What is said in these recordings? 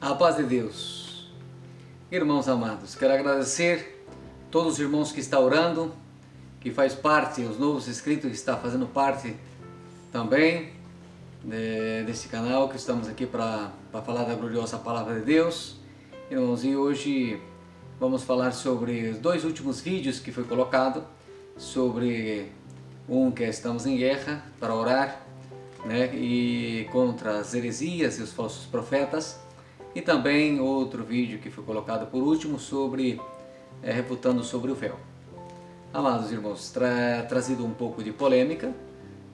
A paz de Deus. Irmãos amados, quero agradecer a todos os irmãos que estão orando, que faz parte, os novos inscritos que estão fazendo parte também desse canal, que estamos aqui para falar da gloriosa palavra de Deus. Irmãos, e hoje vamos falar sobre os dois últimos vídeos que foi colocado, sobre que estamos em guerra para orar, e contra as heresias e os falsos profetas, e também outro vídeo que foi colocado por último sobre refutando sobre o véu. Amados irmãos, trazido um pouco de polêmica,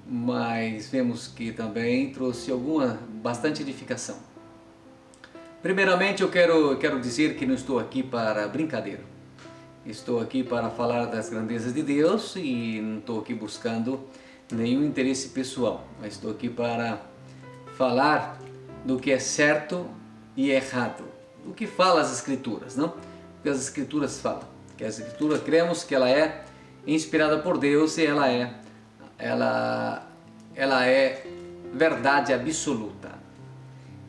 mas vemos que também trouxe bastante edificação. Primeiramente eu quero dizer que não estou aqui para brincadeira. Estou aqui para falar das grandezas de Deus e não estou aqui buscando nenhum interesse pessoal, mas estou aqui para falar do que é certo e errado, o que fala as Escrituras, não? O que as Escrituras falam, que a Escritura cremos que ela é inspirada por Deus e ela é verdade absoluta.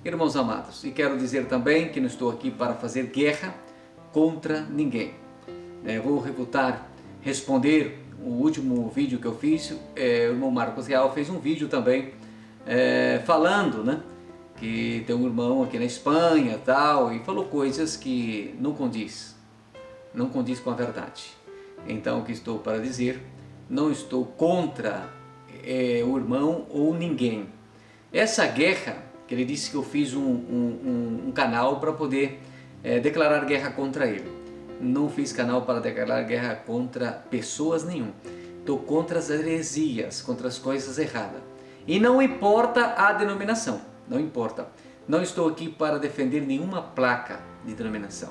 Irmãos amados, e quero dizer também que não estou aqui para fazer guerra contra ninguém. Vou responder o último vídeo que eu fiz. O irmão Marcos Real fez um vídeo também falando, que tem um irmão aqui na Espanha tal, e falou coisas que não condiz com a verdade. Então o que estou para dizer, não estou contra o irmão ou ninguém. Essa guerra, que ele disse que eu fiz um canal para poder declarar guerra contra ele. Não fiz canal para declarar guerra contra pessoas nenhum. Estou contra as heresias, contra as coisas erradas. E não importa a denominação, não importa. Não estou aqui para defender nenhuma placa de denominação.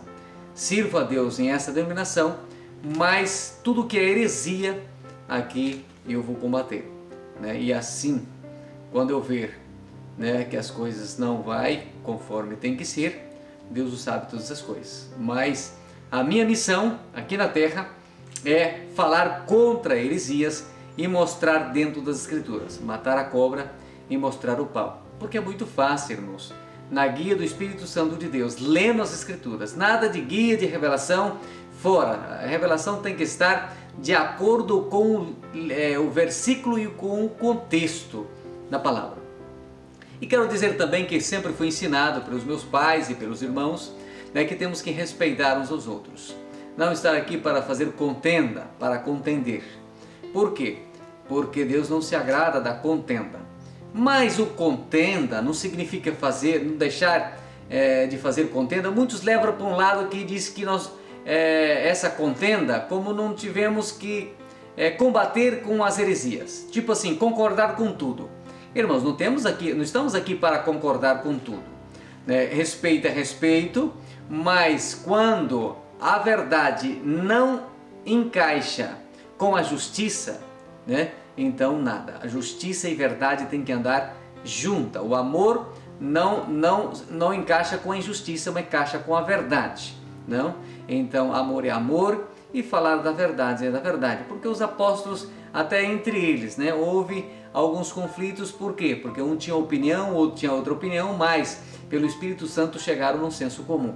Sirvo a Deus em essa denominação, mas tudo que é heresia, aqui eu vou combater. E assim, quando eu ver que as coisas não vai conforme tem que ser, Deus sabe todas as coisas. Mas a minha missão aqui na terra é falar contra heresias e mostrar dentro das Escrituras, matar a cobra e mostrar o pau. Porque é muito fácil, irmãos, na guia do Espírito Santo de Deus, lendo as Escrituras, nada de guia de revelação fora. A revelação tem que estar de acordo com o versículo e com o contexto da palavra. E quero dizer também que sempre fui ensinado pelos meus pais e pelos irmãos, que temos que respeitar uns aos outros. Não estar aqui para fazer contenda, para contender. Por quê? Porque Deus não se agrada da contenda. Mas o contenda não significa não deixar de fazer contenda. Muitos levam para um lado que diz que essa contenda, como não tivemos que combater com as heresias. Tipo assim, concordar com tudo. Irmãos, não estamos aqui para concordar com tudo. Respeito é respeito, mas quando a verdade não encaixa com a justiça, então nada. A justiça e verdade tem que andar junta. O amor não encaixa com a injustiça, mas encaixa com a verdade. Não? Então amor é amor e falar da verdade é da verdade. Porque os apóstolos, até entre eles, houve alguns conflitos. Por quê? Porque um tinha opinião, outro tinha outra opinião, mas pelo Espírito Santo chegaram num senso comum.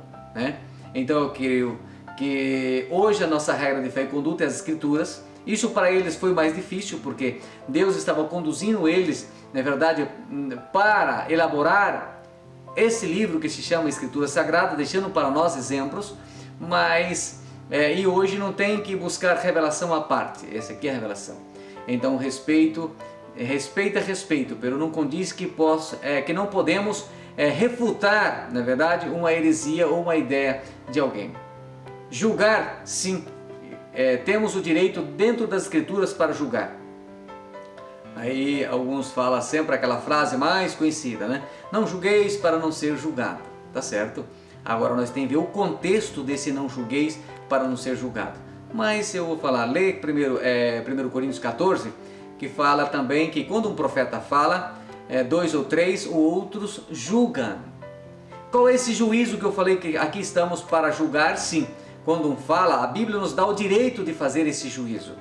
Então eu creio que hoje a nossa regra de fé e conduta é as Escrituras. Isso para eles foi mais difícil, porque Deus estava conduzindo eles, na verdade, para elaborar esse livro que se chama Escritura Sagrada, deixando para nós exemplos, mas e hoje não tem que buscar revelação à parte. Essa aqui é a revelação. Então respeito, pero não condiz que não podemos refutar, na verdade, uma heresia ou uma ideia de alguém. Julgar, sim, temos o direito dentro das Escrituras para julgar. Aí alguns falam sempre aquela frase mais conhecida, não julgueis para não ser julgado, tá certo? Agora nós temos que ver o contexto desse não julgueis para não ser julgado. Mas eu vou falar, lê primeiro 1 Coríntios 14, que fala também que quando um profeta fala, 2 ou 3, outros julgam. Qual é esse juízo que eu falei que aqui estamos para julgar? Sim, quando um fala, a Bíblia nos dá o direito de fazer esse juízo.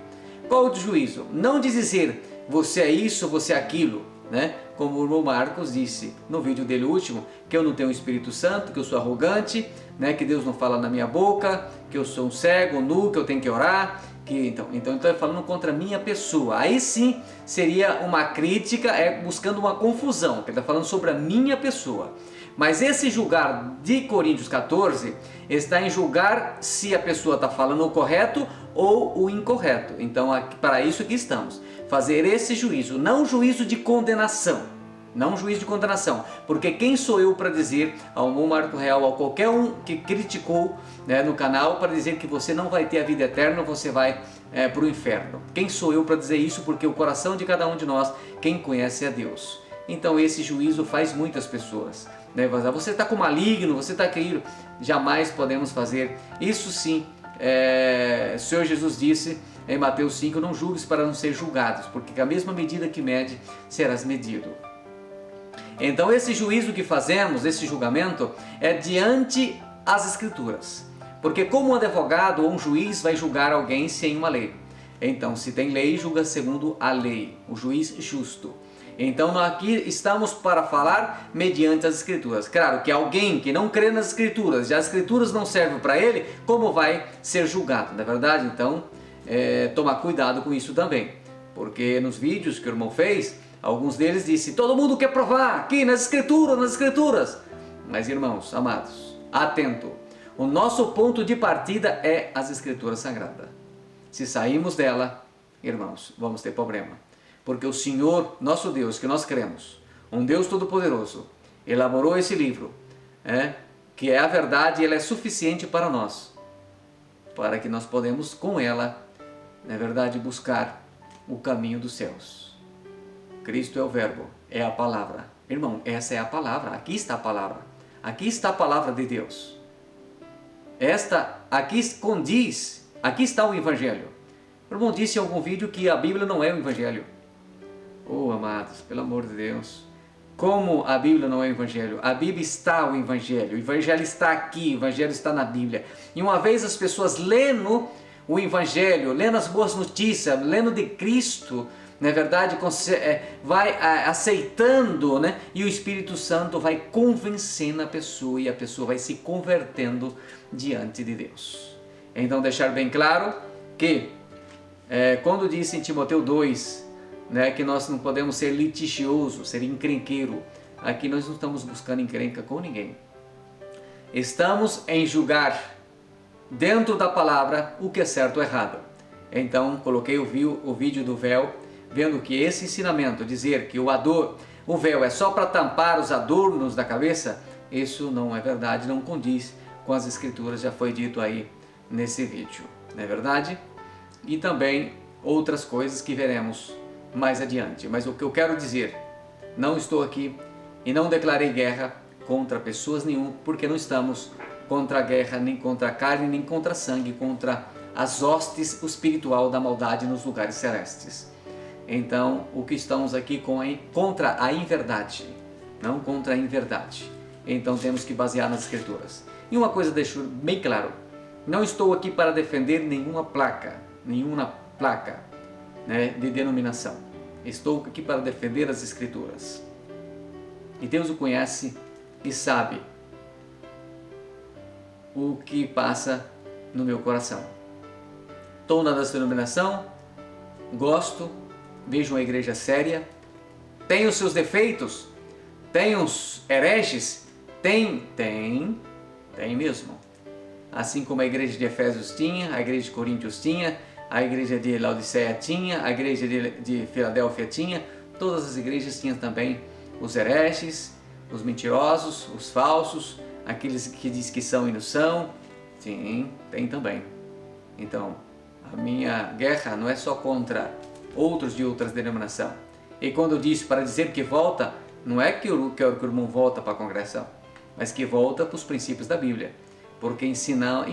Qual o juízo? Não de dizer você é isso, você é aquilo, como o irmão Marcos disse no vídeo dele último, que eu não tenho o Espírito Santo, que eu sou arrogante, né, que Deus não fala na minha boca, que eu sou um cego, um nu, que eu tenho que orar, então ele falando contra a minha pessoa. Aí sim seria uma crítica, buscando uma confusão, que ele está falando sobre a minha pessoa. Mas esse julgar de Coríntios 14 está em julgar se a pessoa está falando o correto ou o incorreto. Então, para isso que estamos. Fazer esse juízo, não juízo de condenação. Não juízo de condenação. Porque quem sou eu para dizer ao irmão Marco Real, a qualquer um que criticou, né, no canal, para dizer que você não vai ter a vida eterna, você vai para o inferno. Quem sou eu para dizer isso? Porque o coração de cada um de nós, quem conhece é Deus. Então esse juízo faz muitas pessoas, né? Você está com maligno, você está querido. Jamais podemos fazer isso. Sim, o Senhor Jesus disse em Mateus 5, não julgues para não ser julgados, porque com a mesma medida que mede, serás medido. Então esse juízo que fazemos, esse julgamento, é diante as Escrituras. Porque como um advogado ou um juiz vai julgar alguém sem uma lei? Então, se tem lei, julga segundo a lei, o juiz justo. Então, aqui estamos para falar mediante as Escrituras. Claro que alguém que não crê nas Escrituras, e as Escrituras não servem para ele, como vai ser julgado? Não é verdade? Então, tomar cuidado com isso também. Porque nos vídeos que o irmão fez, alguns deles disse, todo mundo quer provar aqui nas Escrituras. Mas, irmãos, amados, atento. O nosso ponto de partida é as Escrituras Sagradas. Se sairmos dela, irmãos, vamos ter problema. Porque o Senhor, nosso Deus, que nós cremos, um Deus Todo-Poderoso, elaborou esse livro, que é a verdade, e ela é suficiente para nós, para que nós podemos com ela, na verdade, buscar o caminho dos céus. Cristo é o Verbo, é a palavra. Irmão, essa é a palavra, aqui está a palavra. Aqui está a palavra de Deus. Aqui condiz, aqui está o Evangelho. O irmão disse em algum vídeo que a Bíblia não é o Evangelho. Oh, amados, pelo amor de Deus. Como a Bíblia não é o Evangelho? A Bíblia está o Evangelho está aqui, o Evangelho está na Bíblia. E uma vez as pessoas lendo o Evangelho, lendo as boas notícias, lendo de Cristo, na verdade, vai aceitando, né? E o Espírito Santo vai convencendo a pessoa e a pessoa vai se convertendo diante de Deus. Então, deixar bem claro que, quando disse em Timóteo 2, né, que nós não podemos ser litigioso, ser encrenqueiro, aqui nós não estamos buscando encrenca com ninguém. Estamos em julgar dentro da palavra o que é certo ou errado. Então, coloquei o vídeo do véu, vendo que esse ensinamento, dizer que o véu é só para tampar os adornos da cabeça, isso não é verdade, não condiz com as Escrituras, já foi dito aí nesse vídeo, não é verdade? E também outras coisas que veremos mais adiante. Mas o que eu quero dizer, não estou aqui e não declarei guerra contra pessoas nenhuma, porque não estamos contra a guerra, nem contra a carne, nem contra sangue, contra as hostes espiritual da maldade nos lugares celestes. Então, o que estamos aqui contra a inverdade, não contra a inverdade. Então, temos que basear nas Escrituras. E uma coisa deixo bem claro, não estou aqui para defender nenhuma placa, né, de denominação. Estou aqui para defender as Escrituras. E Deus o conhece e sabe o que passa no meu coração. Estou na denominação, gosto, vejo uma igreja séria, tem os seus defeitos, tem os hereges, tem mesmo. Assim como a igreja de Efésios tinha, a igreja de Coríntios tinha, a igreja de Laodiceia tinha, a igreja de Filadélfia tinha, todas as igrejas tinham também os hereges, os mentirosos, os falsos, aqueles que diz que são e não são, sim, tem também. Então, a minha guerra não é só contra outros de outras denominações. E quando eu disse para dizer que volta, não é que eu quero que o irmão volta para a congregação, mas que volta para os princípios da Bíblia. Porque ensinar,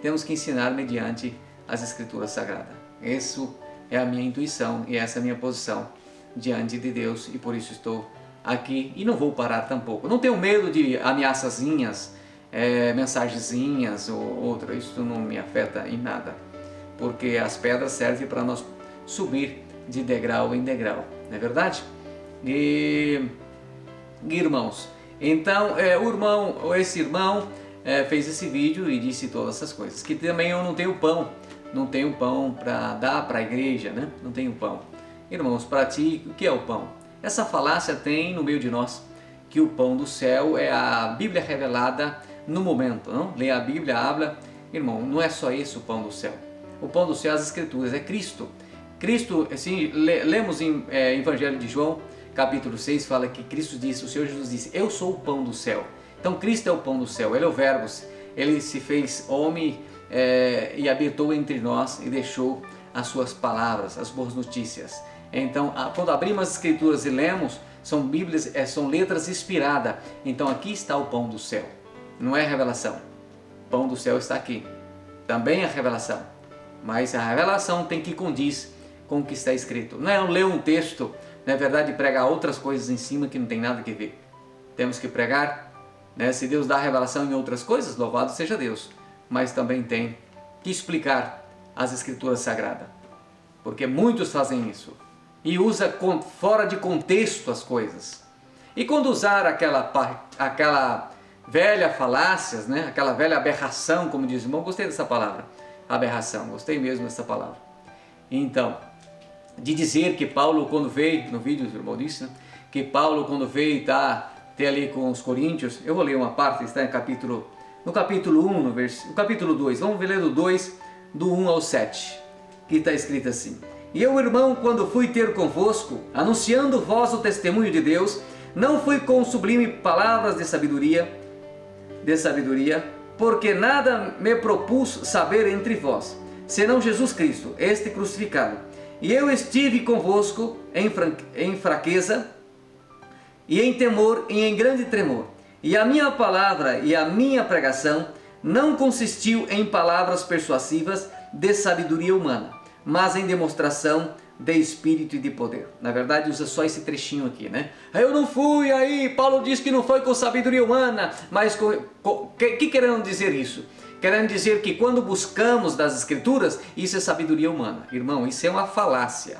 temos que ensinar mediante as Escrituras Sagradas. Isso é a minha intuição e essa é a minha posição diante de Deus, e por isso estou aqui e não vou parar tampouco. Não tenho medo de ameaçazinhas, mensagenzinhas ou outra, isso não me afeta em nada, porque as pedras servem para nós subir de degrau em degrau, não é verdade? e irmãos. Então esse irmão fez esse vídeo e disse todas essas coisas, que também eu não tenho pão para dar para a igreja, né? Não tenho pão. Irmãos, para ti, o que é o pão? Essa falácia tem no meio de nós, que o pão do céu é a Bíblia revelada no momento, não? Lê a Bíblia, habla. Irmão, não é só esse o pão do céu. O pão do céu, as Escrituras, é Cristo. Cristo, assim, lemos em Evangelho de João, capítulo 6, fala que Cristo disse, o Senhor Jesus disse, eu sou o pão do céu. Então Cristo é o pão do céu, Ele é o Verbo, Ele se fez homem e habitou entre nós e deixou as suas palavras, as boas notícias. Então, quando abrimos as Escrituras e lemos, são Bíblias, são letras inspiradas. Então aqui está o pão do céu, não é revelação. O pão do céu está aqui, também é revelação, mas a revelação tem que condiz com o que está escrito. Não é ler um texto, na verdade, pregar outras coisas em cima que não tem nada a ver. Temos que pregar, né? Se Deus dá revelação em outras coisas, louvado seja Deus, mas também tem que explicar as Escrituras Sagradas, porque muitos fazem isso e usa fora de contexto as coisas. E quando usar aquela velha falácias, né? Aquela velha aberração, como diz o irmão, gostei dessa palavra, aberração, gostei mesmo dessa palavra. Então, de dizer que Paulo, quando veio, no vídeo o irmão disse, né? Que Paulo, quando veio ter ali com os coríntios, eu vou ler uma parte, está no capítulo 1, no capítulo 2, vamos ler do 2, do 1 ao 7, que está escrito assim: E eu, irmão, quando fui ter convosco, anunciando vós o testemunho de Deus, não fui com sublime palavras de sabedoria, porque nada me propus saber entre vós, senão Jesus Cristo, este crucificado. E eu estive convosco em fraqueza, e em temor, e em grande tremor. E a minha palavra e a minha pregação não consistiu em palavras persuasivas de sabedoria humana, mas em demonstração de espírito e de poder. Na verdade, usa só esse trechinho aqui, né? Eu não fui aí, Paulo diz que não foi com sabedoria humana, mas que querendo dizer isso? Querendo dizer que quando buscamos das Escrituras, isso é sabedoria humana. Irmão, isso é uma falácia.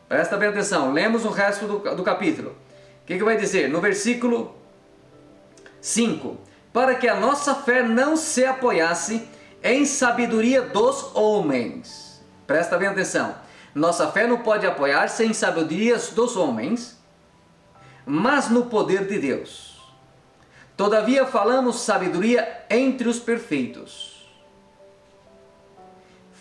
Presta bem atenção, lemos o resto do capítulo. O que vai dizer? No versículo 5. Para que a nossa fé não se apoiasse em sabedoria dos homens. Presta bem atenção. Nossa fé não pode apoiar-se em sabedorias dos homens, mas no poder de Deus. Todavia falamos sabedoria entre os perfeitos.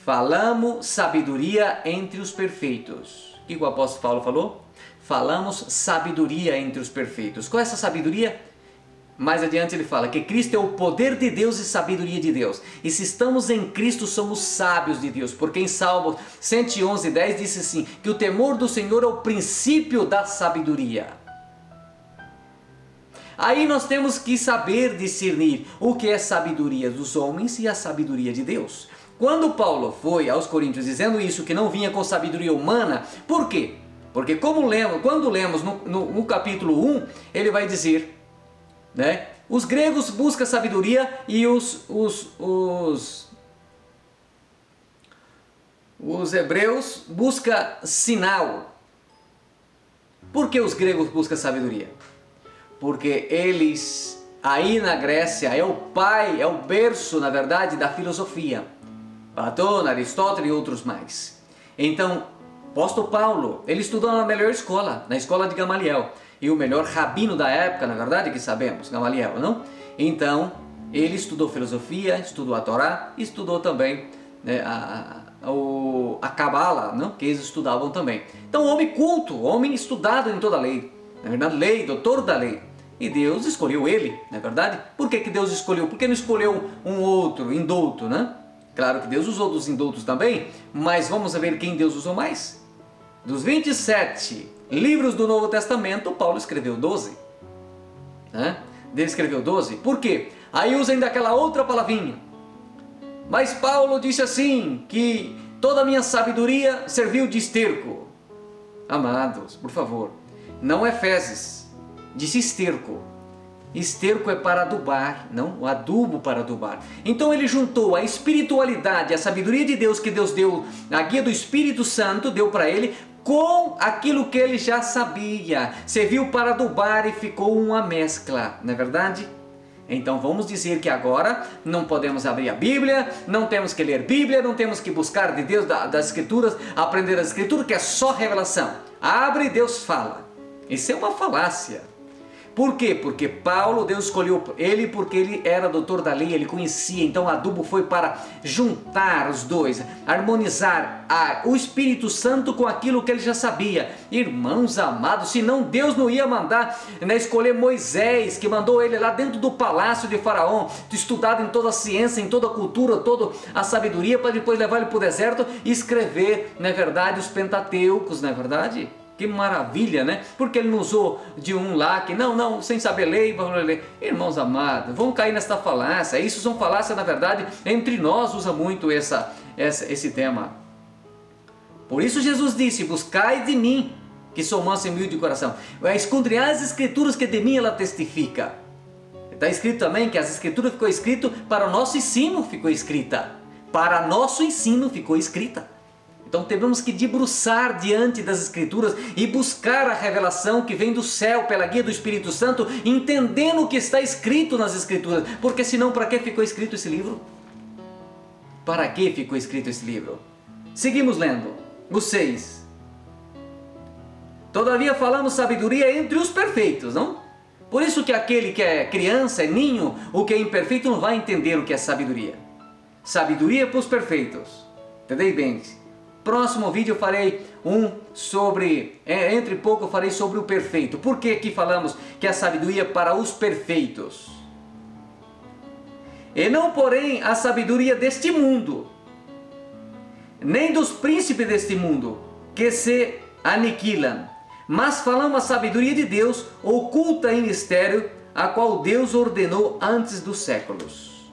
Falamos sabedoria entre os perfeitos. O que o apóstolo Paulo falou? Falamos sabedoria entre os perfeitos. Qual é essa sabedoria? Mais adiante ele fala que Cristo é o poder de Deus e sabedoria de Deus. E se estamos em Cristo, somos sábios de Deus. Porque em Salmos 111:10 disse assim, que o temor do Senhor é o princípio da sabedoria. Aí nós temos que saber discernir o que é sabedoria dos homens e a sabedoria de Deus. Quando Paulo foi aos Coríntios dizendo isso, que não vinha com sabedoria humana, por quê? Porque quando lemos no capítulo 1, ele vai dizer, né? Os gregos buscam sabedoria e os hebreus buscam sinal. Por que os gregos buscam sabedoria? Porque eles, aí na Grécia, é o berço, na verdade, da filosofia. Platão, Aristóteles e outros mais. Então, o apóstolo Paulo, ele estudou na melhor escola, na escola de Gamaliel. E o melhor rabino da época, na verdade, que sabemos, Gamaliel, não? Então, ele estudou filosofia, estudou a Torá, estudou também, né, a Cabala, não? Que eles estudavam também. Então, homem culto, homem estudado em toda a lei. Na verdade, lei, doutor da lei. E Deus escolheu ele, não é verdade? Por que Deus escolheu? Por que não escolheu um outro, indouto, né? Claro que Deus usou dos indoutos também, mas vamos ver quem Deus usou mais. Dos 27 livros do Novo Testamento, Paulo escreveu 12. Né? Ele escreveu 12. Por quê? Aí usa ainda aquela outra palavrinha. Mas Paulo disse assim, que toda a minha sabedoria serviu de esterco. Amados, por favor, não é fezes, disse esterco. Esterco é para adubar, não? O adubo para adubar. Então ele juntou a espiritualidade, a sabedoria de Deus que Deus deu, a guia do Espírito Santo, deu para ele, com aquilo que ele já sabia. Serviu para adubar e ficou uma mescla, não é verdade? Então vamos dizer que agora não podemos abrir a Bíblia, não temos que ler Bíblia, não temos que buscar de Deus das Escrituras, aprender as Escrituras, que é só revelação. Abre e Deus fala. Isso é uma falácia. Por quê? Porque Paulo, Deus escolheu ele porque ele era doutor da lei, ele conhecia. Então o adubo foi para juntar os dois, harmonizar o Espírito Santo com aquilo que ele já sabia. Irmãos amados, senão Deus não ia mandar, escolher Moisés, que mandou ele lá dentro do palácio de Faraó, estudado em toda a ciência, em toda a cultura, toda a sabedoria, para depois levar ele para o deserto e escrever, não é verdade, os Pentateucos, não é verdade? Que maravilha, né? Porque ele não usou de um lá que não, sem saber ler, vamos ler. Irmãos amados, vamos cair nesta falácia. Isso são falácias, na verdade, entre nós usa muito esse tema. Por isso Jesus disse, buscai de mim, que sou manso e humilde de coração. Escondreai as escrituras que de mim ela testifica. Está escrito também que as escrituras ficou escrito para o nosso ensino, ficou escrita. Para nosso ensino ficou escrita. Então temos que debruçar diante das Escrituras e buscar a revelação que vem do céu pela guia do Espírito Santo, entendendo o que está escrito nas Escrituras. Porque senão, para que ficou escrito esse livro? Para que ficou escrito esse livro? Seguimos lendo. O 6. Todavia falamos sabedoria entre os perfeitos, não? Por isso que aquele que é criança, é ninho, o que é imperfeito não vai entender o que é sabedoria. Sabedoria para os perfeitos. Entendeu bem? Próximo vídeo eu farei entre pouco eu farei sobre o perfeito. Por que aqui falamos que a sabedoria é para os perfeitos? E não, porém, a sabedoria deste mundo, nem dos príncipes deste mundo, que se aniquilam. Mas falamos a sabedoria de Deus, oculta em mistério, a qual Deus ordenou antes dos séculos.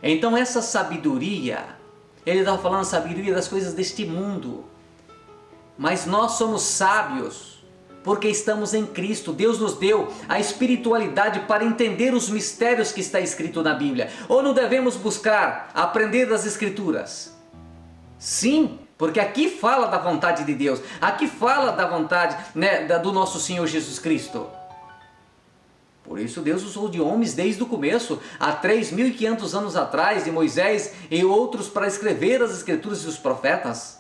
Então essa sabedoria, ele estava falando a sabedoria das coisas deste mundo. Mas nós somos sábios porque estamos em Cristo. Deus nos deu a espiritualidade para entender os mistérios que está escrito na Bíblia. Ou não devemos buscar aprender das Escrituras? Sim, porque aqui fala da vontade de Deus. Aqui fala da vontade, né, do nosso Senhor Jesus Cristo. Por isso Deus usou de homens desde o começo, há 3.500 anos atrás, de Moisés e outros para escrever as Escrituras e os profetas.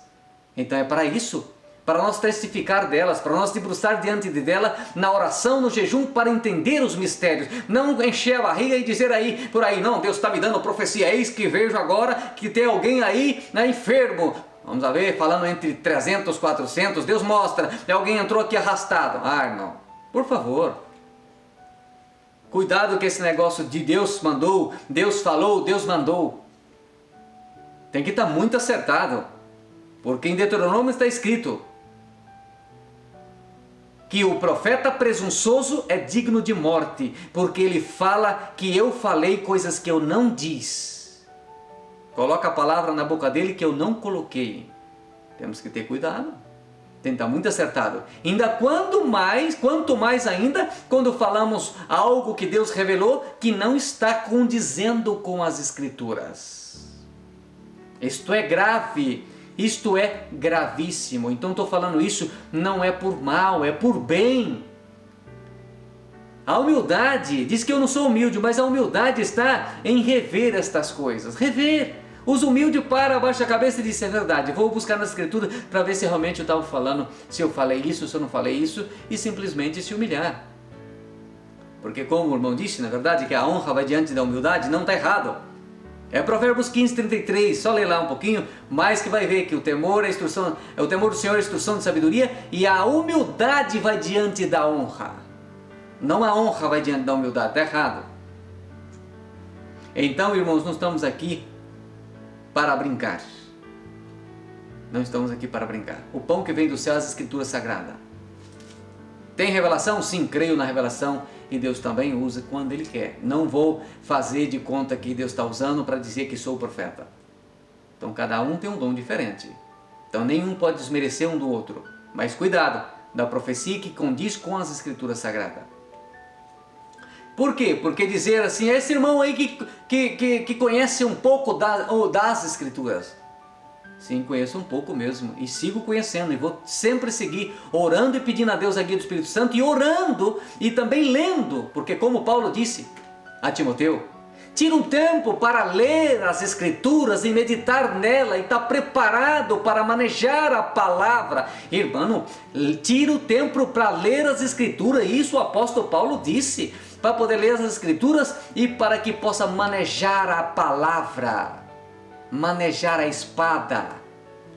Então é para isso, para nós testificar delas, para nós debruçar diante dela na oração, no jejum, para entender os mistérios. Não encher a barriga e dizer aí, por aí, não, Deus está me dando profecia, eis que vejo agora que tem alguém aí, né, enfermo. Vamos a ver, falando entre 300 e 400, Deus mostra, alguém entrou aqui arrastado. Ah, irmão, por favor. Cuidado com esse negócio de Deus mandou, Deus falou, Deus mandou. Tem que estar muito acertado. Porque em Deuteronômio está escrito que o profeta presunçoso é digno de morte, porque ele fala que eu falei coisas que eu não disse. Coloca a palavra na boca dele que eu não coloquei. Temos que ter cuidado. Tem que estar muito acertado. Ainda quanto mais ainda, quando falamos algo que Deus revelou que não está condizendo com as Escrituras. Isto é grave, isto é gravíssimo. Então estou falando isso não é por mal, é por bem. A humildade, diz que eu não sou humilde, mas a humildade está em rever estas coisas. Rever. Os humildes para, abaixa a cabeça e diz, é verdade, vou buscar na Escritura para ver se realmente eu estava falando, se eu falei isso, se eu não falei isso, e simplesmente se humilhar. Porque como o irmão disse, na verdade, que a honra vai diante da humildade, não está errado. É Provérbios 15, 33, só ler lá um pouquinho, mas que vai ver que o temor do Senhor é a instrução de sabedoria, e a humildade vai diante da honra. Não a honra vai diante da humildade, está errado. Então, irmãos, não estamos aqui para brincar. Não estamos aqui para brincar. O pão que vem do céu é as Escrituras Sagradas. Tem revelação? Sim, creio na revelação e Deus também usa quando Ele quer. Não vou fazer de conta que Deus está usando para dizer que sou profeta. Então cada um tem um dom diferente. Então nenhum pode desmerecer um do outro. Mas cuidado da profecia que condiz com as Escrituras Sagradas. Por quê? Porque dizer assim, esse irmão aí que conhece um pouco das Escrituras. Sim, conheço um pouco mesmo e sigo conhecendo e vou sempre seguir orando e pedindo a Deus a guia do Espírito Santo e orando e também lendo, porque como Paulo disse a Timoteu, tira um tempo para ler as Escrituras e meditar nela e estar preparado para manejar a palavra. Irmão, tira o tempo para ler as Escrituras, isso o apóstolo Paulo disse, para poder ler as Escrituras e para que possa manejar a palavra. Manejar a espada,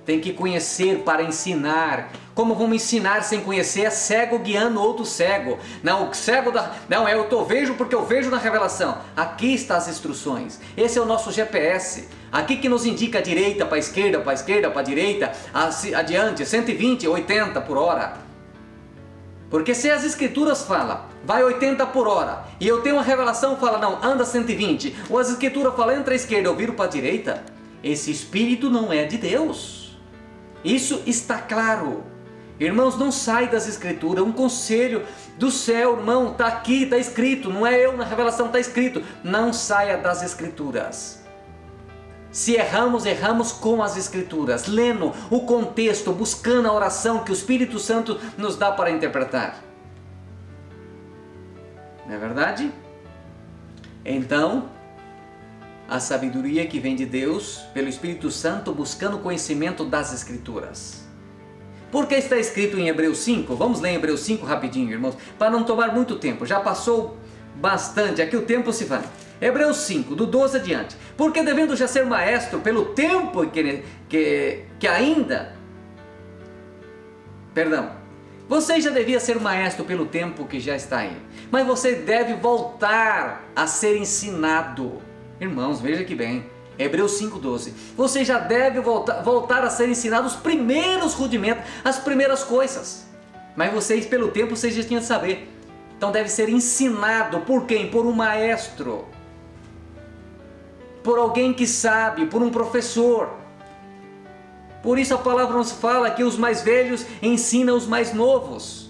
tem que conhecer para ensinar. Como vamos ensinar sem conhecer? É cego guiando outro cego. Não, o cego não, eu vejo porque eu vejo na revelação. Aqui estão as instruções. Esse é o nosso GPS. Aqui que nos indica a direita para a esquerda, para a direita, adiante, 120, 80 por hora. Porque se as Escrituras falam, vai 80 por hora, e eu tenho uma revelação que fala, não, anda 120, ou as Escrituras falam, entra à esquerda, eu viro para a direita, esse Espírito não é de Deus. Isso está claro. Irmãos, não sai das Escrituras, é um conselho do céu, irmão, está aqui, está escrito, não é eu na revelação, está escrito, não saia das Escrituras. Se erramos, erramos com as Escrituras, lendo o contexto, buscando a oração que o Espírito Santo nos dá para interpretar. Não é verdade? Então, a sabedoria que vem de Deus, pelo Espírito Santo, buscando o conhecimento das Escrituras. Porque está escrito em Hebreus 5, vamos ler em Hebreus 5 rapidinho, irmãos, para não tomar muito tempo, já passou bastante, aqui o tempo se vai. Hebreus 5, do 12 adiante. Porque devendo já ser maestro pelo tempo que ainda... Perdão. Você já devia ser maestro pelo tempo que já está aí. Mas você deve voltar a ser ensinado. Irmãos, veja que bem. Hebreus 5,12. Você já deve voltar a ser ensinado os primeiros rudimentos, as primeiras coisas. Mas vocês, pelo tempo, vocês já tinham de saber. Então deve ser ensinado por quem? Por um maestro. Por alguém que sabe, por um professor. Por isso a palavra nos fala que os mais velhos ensinam os mais novos.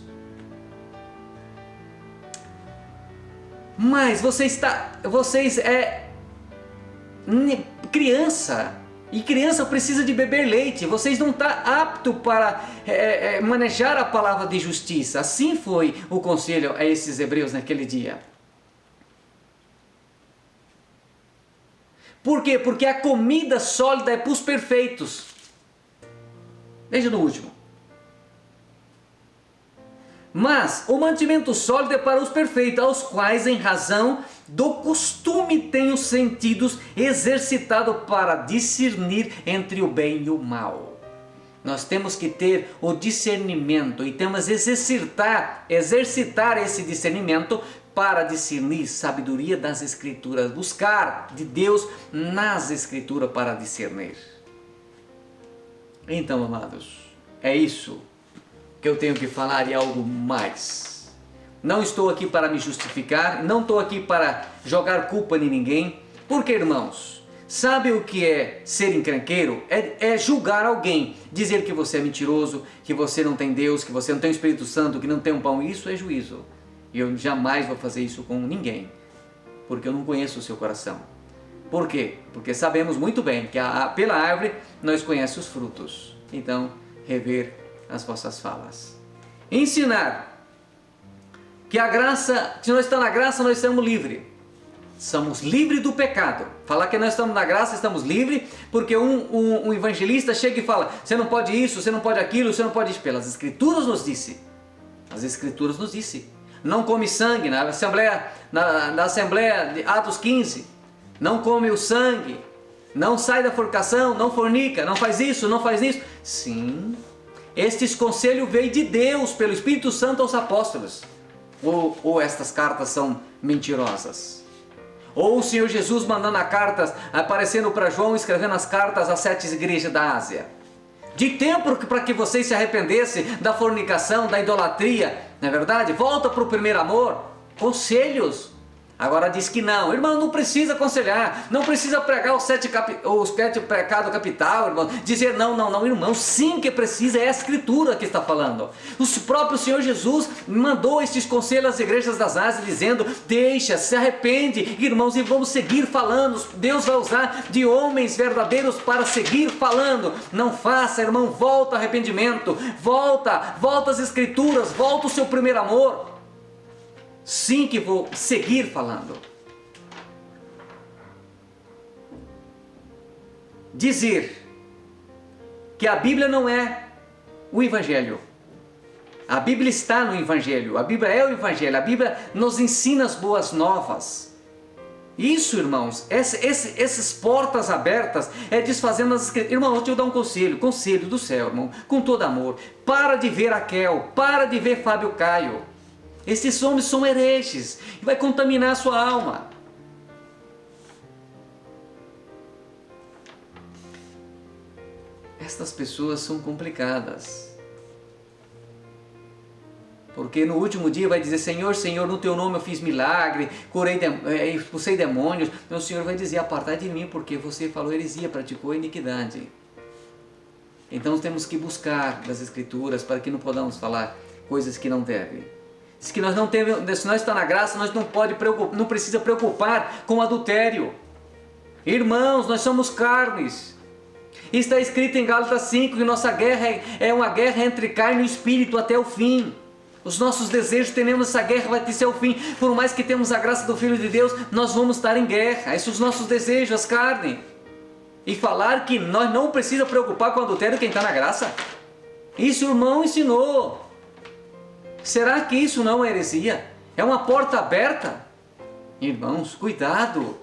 Mas vocês é criança, e criança precisa de beber leite. Vocês não estão aptos para manejar a palavra de justiça. Assim foi o conselho a esses hebreus naquele dia. Por quê? Porque a comida sólida é para os perfeitos. Veja no último. Mas o mantimento sólido é para os perfeitos, aos quais, em razão do costume, têm os sentidos exercitados para discernir entre o bem e o mal. Nós temos que ter o discernimento e temos que exercitar esse discernimento para discernir sabedoria das Escrituras, buscar de Deus nas Escrituras para discernir. Então, amados, é isso que eu tenho que falar e algo mais. Não estou aqui para me justificar, não estou aqui para jogar culpa em ninguém, porque, irmãos, sabe o que é ser encrenqueiro? É julgar alguém, dizer que você é mentiroso, que você não tem Deus, que você não tem o Espírito Santo, que não tem um pão. Isso é juízo. E eu jamais vou fazer isso com ninguém, porque eu não conheço o seu coração. Por quê? Porque sabemos muito bem que pela árvore nós conhecemos os frutos. Então, rever as vossas falas. Ensinar que a graça, se nós estamos na graça, nós estamos livres. Somos livres do pecado. Falar que nós estamos na graça, estamos livres, porque um evangelista chega e fala, você não pode isso, você não pode aquilo, você não pode isso. Pelas Escrituras nos disse. As Escrituras nos disse. Não come sangue, na Assembleia de Atos 15, não come o sangue, não sai da fornicação, não fornica, não faz isso, não faz isso. Sim, estes conselhos veio de Deus, pelo Espírito Santo aos apóstolos. Ou estas cartas são mentirosas? Ou o Senhor Jesus mandando as cartas, aparecendo para João, escrevendo as cartas às 7 igrejas da Ásia. De tempo para que vocês se arrependessem da fornicação, da idolatria, não é verdade? Volta para o primeiro amor. Conselhos. Agora diz que não, irmão, não precisa aconselhar, não precisa pregar os sete pecados capital, irmão, dizer não, irmão, sim que precisa, é a Escritura que está falando. O próprio Senhor Jesus mandou estes conselhos às igrejas das Ásias, dizendo, deixa, se arrepende, irmãos, e vamos seguir falando, Deus vai usar de homens verdadeiros para seguir falando, não faça, irmão, volta ao arrependimento, volta às Escrituras, volta ao seu primeiro amor. Sim que vou seguir falando. Dizer que a Bíblia não é o Evangelho. A Bíblia está no Evangelho, a Bíblia é o Evangelho, a Bíblia nos ensina as boas novas. Isso, irmãos, essas portas abertas é desfazendo as Escrituras. Irmão, eu te vou dar um conselho do céu, irmão, com todo amor. Para de ver Raquel, para de ver Fábio Caio. Esses homens são hereges e vai contaminar a sua alma. Estas pessoas são complicadas. Porque no último dia vai dizer, Senhor, no teu nome eu fiz milagre, expulsei demônios. Então o Senhor vai dizer, apartai de mim, porque você falou heresia, praticou iniquidade. Então temos que buscar das Escrituras para que não podamos falar coisas que não devem. Se nós não temos, se nós estamos na graça, nós não precisa preocupar com adultério. Irmãos, nós somos carnes. Está escrito em Gálatas 5 que nossa guerra é uma guerra entre carne e espírito até o fim. Os nossos desejos, teremos essa guerra, vai ter seu fim. Por mais que temos a graça do Filho de Deus, nós vamos estar em guerra. Esses são os nossos desejos, as carnes. E falar que nós não precisamos preocupar com adultério quem está na graça. Isso o irmão ensinou. Será que isso não é heresia? É uma porta aberta? Irmãos, cuidado.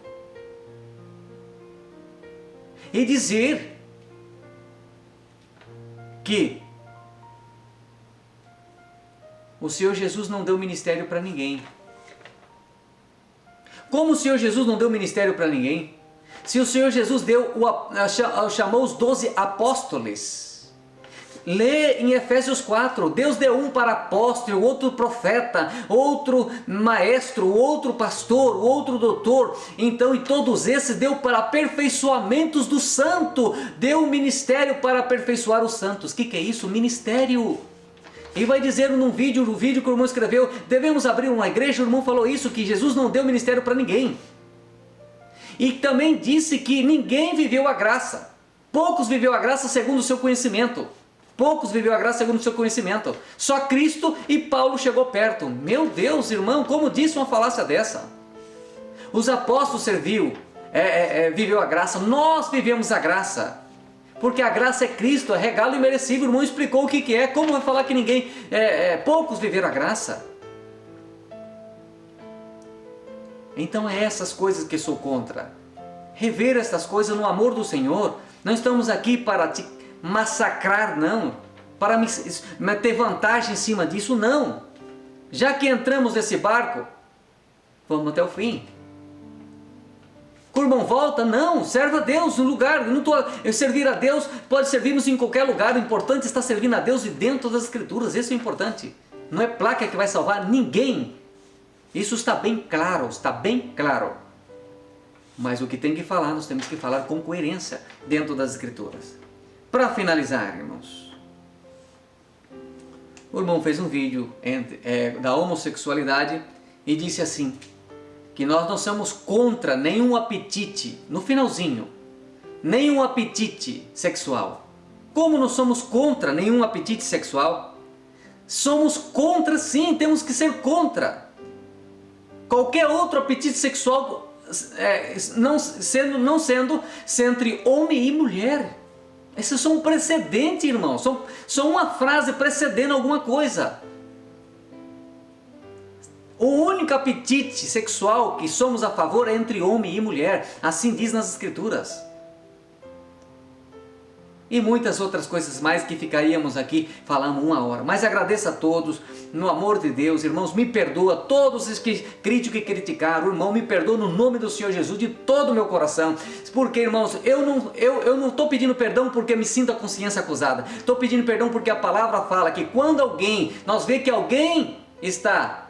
E dizer que o Senhor Jesus não deu ministério para ninguém. Como o Senhor Jesus não deu ministério para ninguém? Se o Senhor Jesus chamou os 12 apóstolos. Lê em Efésios 4, Deus deu um para apóstolo, outro profeta, outro maestro, outro pastor, outro doutor. Então, e todos esses deu para aperfeiçoamentos do santo. Deu um ministério para aperfeiçoar os santos. O que é isso? Ministério. E vai dizer no vídeo que o irmão escreveu, devemos abrir uma igreja. O irmão falou isso, que Jesus não deu ministério para ninguém. E também disse que ninguém viveu a graça. Poucos viveu a graça segundo o seu conhecimento. Poucos viveu a graça segundo o seu conhecimento. Só Cristo e Paulo chegou perto. Meu Deus, irmão, como disse uma falácia dessa? Os apóstolos viveu a graça. Nós vivemos a graça. Porque a graça é Cristo, é regalo imerecido. O irmão explicou o que é. Como vai falar que poucos viveram a graça? Então é essas coisas que sou contra. Rever essas coisas no amor do Senhor. Não estamos aqui para te massacrar, não, para ter vantagem em cima disso, não. Já que entramos nesse barco, vamos até o fim. O irmão volta, não, serve a Deus no lugar. Servir a Deus, pode servirmos em qualquer lugar. O importante é estar servindo a Deus e dentro das Escrituras. Isso é importante. Não é placa que vai salvar ninguém. Isso está bem claro, Mas o que tem que falar, nós temos que falar com coerência dentro das Escrituras. Para finalizar, irmãos, o irmão fez um vídeo da homossexualidade e disse assim, que nós não somos contra nenhum apetite, no finalzinho, nenhum apetite sexual. Como não somos contra nenhum apetite sexual? Somos contra, sim, temos que ser contra. Qualquer outro apetite sexual não sendo entre homem e mulher. Esses são um precedente, irmão. São uma frase precedendo alguma coisa. O único apetite sexual que somos a favor é entre homem e mulher. Assim diz nas Escrituras. E muitas outras coisas mais que ficaríamos aqui falando uma hora. Mas agradeço a todos, no amor de Deus, irmãos, me perdoa, todos os que criticam e criticaram, irmão, me perdoa no nome do Senhor Jesus, de todo o meu coração. Porque, irmãos, eu não estou pedindo perdão porque me sinto a consciência acusada. Estou pedindo perdão porque a palavra fala que quando nós vemos que alguém está,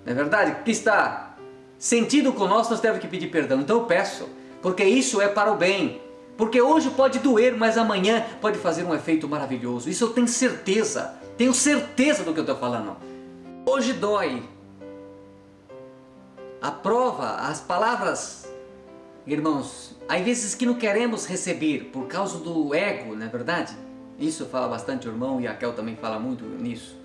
não é verdade? Que está sentido conosco, nós temos que pedir perdão. Então eu peço, porque isso é para o bem. Porque hoje pode doer, mas amanhã pode fazer um efeito maravilhoso. Isso eu tenho certeza do que eu estou falando. Hoje dói. A prova, as palavras, irmãos, há vezes que não queremos receber por causa do ego, não é verdade? Isso fala bastante o irmão, e a Raquel também fala muito nisso.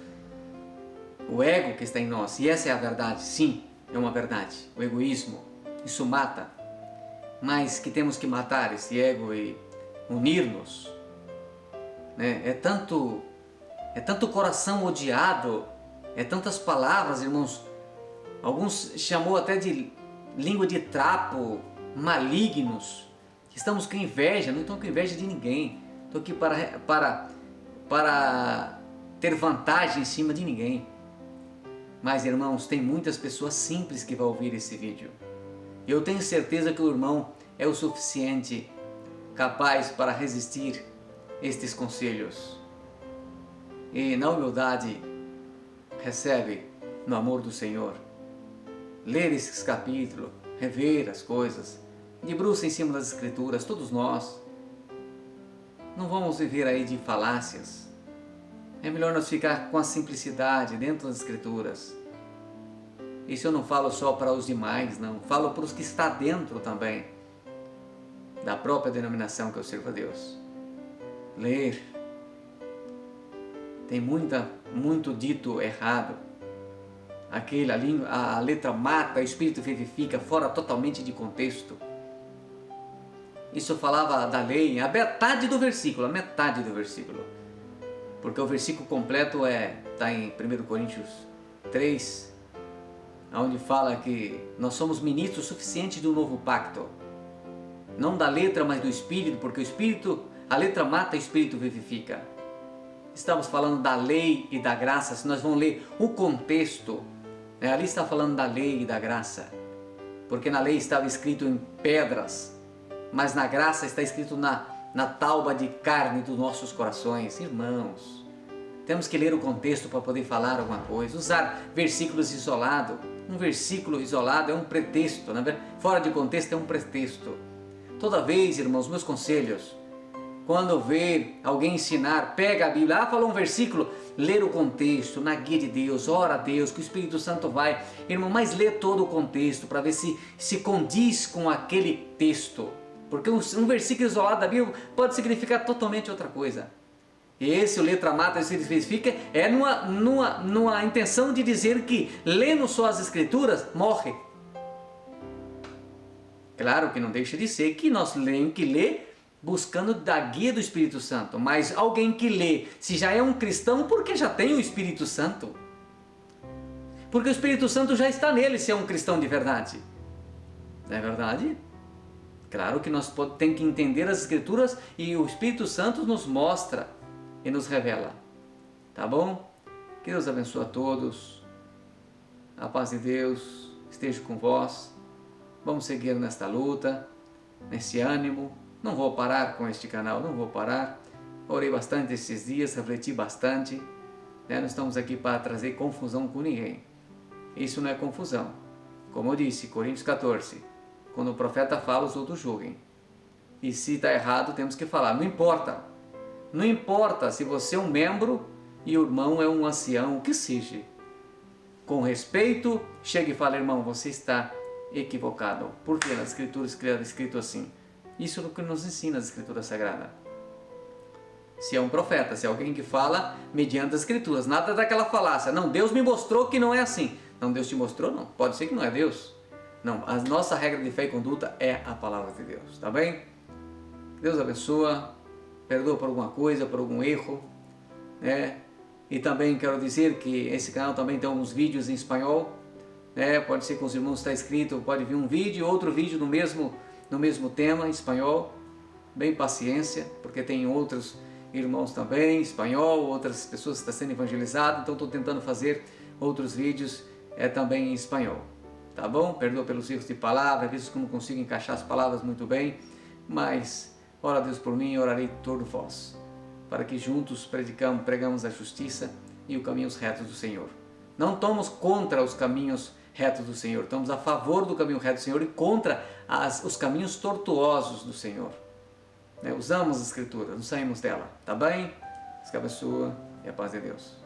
O ego que está em nós, e essa é a verdade, sim, é uma verdade. O egoísmo, isso mata, mas que temos que matar esse ego e unir-nos, né? É tanto coração odiado, é tantas palavras, irmãos. Alguns chamou até de língua de trapo, malignos. Estamos com inveja, não estamos com inveja de ninguém. Estou aqui para ter vantagem em cima de ninguém. Mas, irmãos, tem muitas pessoas simples que vão ouvir esse vídeo. Eu tenho certeza que o irmão é o suficiente capaz para resistir estes conselhos. E na humildade recebe no amor do Senhor. Ler esses capítulos, rever as coisas, debruça em cima das Escrituras, todos nós. Não vamos viver aí de falácias. É melhor nós ficar com a simplicidade dentro das Escrituras. Isso eu não falo só para os demais, não. Falo para os que estão dentro também da própria denominação que eu sirvo a Deus. Ler. Tem muito dito errado. A letra mata, o espírito vivifica, fora totalmente de contexto. Isso falava da lei, a metade do versículo. Porque o versículo completo está em 1 Coríntios 3, onde fala que nós somos ministros suficientes do novo pacto. Não da letra, mas do espírito, porque a letra mata, o espírito vivifica. Estamos falando da lei e da graça. Se nós vamos ler o contexto, ali está falando da lei e da graça, porque na lei estava escrito em pedras, mas na graça está escrito na tauba de carne dos nossos corações. Irmãos, temos que ler o contexto para poder falar alguma coisa, usar versículos isolados. Um versículo isolado é um pretexto, né? Fora de contexto é um pretexto. Toda vez, irmãos, meus conselhos, quando ver alguém ensinar, pega a Bíblia, falou um versículo, ler o contexto, na guia de Deus, ora a Deus, que o Espírito Santo vai, irmão, mas lê todo o contexto para ver se condiz com aquele texto, porque um versículo isolado da Bíblia pode significar totalmente outra coisa. E esse, o letra mata, se significa, é numa intenção de dizer que, lendo só as Escrituras, morre. Claro que não deixa de ser que nós temos que ler buscando da guia do Espírito Santo, mas alguém que lê, se já é um cristão, porque já tem o Espírito Santo? Porque o Espírito Santo já está nele, se é um cristão de verdade. Não é verdade? Claro que nós temos que entender as Escrituras e o Espírito Santo nos mostra e nos revela. Tá bom? Que Deus abençoe a todos. A paz de Deus esteja com vós. Vamos seguir nesta luta, nesse ânimo. Não vou parar com este canal, não vou parar. Orei bastante esses dias, refleti bastante. Não estamos aqui para trazer confusão com ninguém. Isso não é confusão. Como eu disse, Coríntios 14. Quando o profeta fala, os outros julguem. E se está errado, temos que falar. Não importa. Não importa se você é um membro e o irmão é um ancião, o que seja. Com respeito, chega e fala, irmão, você está equivocado. Por que nas Escrituras está escrito assim? Isso é o que nos ensina a Escritura Sagrada. Se é um profeta, se é alguém que fala mediante as Escrituras, nada daquela falácia. Não, Deus me mostrou que não é assim. Não, Deus te mostrou? Não. Pode ser que não é Deus. Não, a nossa regra de fé e conduta é a palavra de Deus, tá bem? Deus abençoa, perdoa por alguma coisa, por algum erro, né? E também quero dizer que esse canal também tem alguns vídeos em espanhol, né? Pode ser que os irmãos está escrito, pode vir um vídeo, outro vídeo no mesmo tema, em espanhol. Bem paciência, porque tem outros irmãos também, espanhol, outras pessoas que estão sendo evangelizadas, então estou tentando fazer outros vídeos também em espanhol. Tá bom? Perdoa pelos erros de palavra, às vezes que eu não consigo encaixar as palavras muito bem, mas ora a Deus por mim, orarei por vós, para que juntos pregamos a justiça e os caminhos retos do Senhor. Não tomamos contra os caminhos reto do Senhor. Estamos a favor do caminho reto do Senhor e contra os caminhos tortuosos do Senhor. Usamos a Escritura, não saímos dela. Tá bem? Deus te abençoe e a paz de Deus.